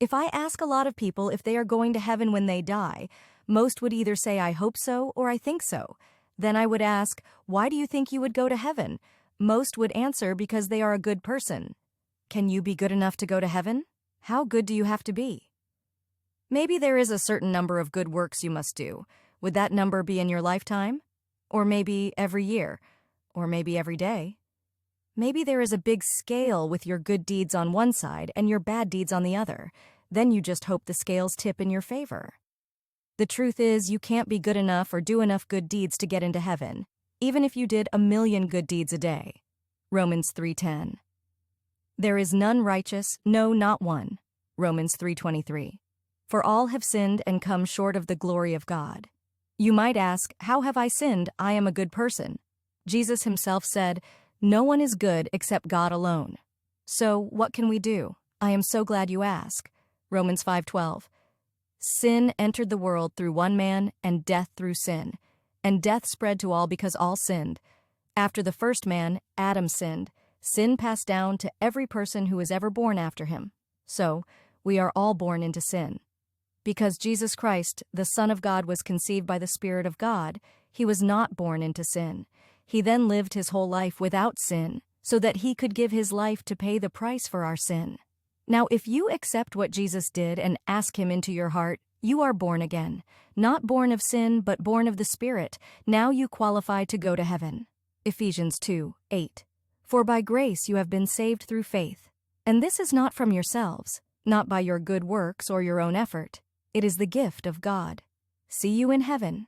If I ask a lot of people if they are going to heaven when they die, most would either say I hope so or I think so. Then I would ask, why do you think you would go to heaven? Most would answer because they are a good person. Can you be good enough to go to heaven? How good do you have to be? Maybe there is a certain number of good works you must do. Would that number be in your lifetime? Or maybe every year? Or maybe every day? Maybe there is a big scale with your good deeds on one side and your bad deeds on the other. Then you just hope the scales tip in your favor. The truth is, you can't be good enough or do enough good deeds to get into heaven, even if you did 1,000,000 good deeds a day. Romans 3:10. There is none righteous, no, not one. Romans 3:23. For all have sinned and come short of the glory of God. You might ask, how have I sinned? I am a good person. Jesus himself said, no one is good except God alone. So, what can we do? I am so glad you ask. Romans 5:12. Sin entered the world through one man, and death through sin. And death spread to all because all sinned. After the first man, Adam, sinned, sin passed down to every person who was ever born after him. So, we are all born into sin. Because Jesus Christ, the Son of God, was conceived by the Spirit of God, he was not born into sin. He then lived his whole life without sin, so that he could give his life to pay the price for our sin. Now, if you accept what Jesus did and ask him into your heart, you are born again. Not born of sin, but born of the Spirit. Now you qualify to go to heaven. Ephesians 2:8. For by grace you have been saved through faith. And this is not from yourselves, not by your good works or your own effort. It is the gift of God. See you in heaven.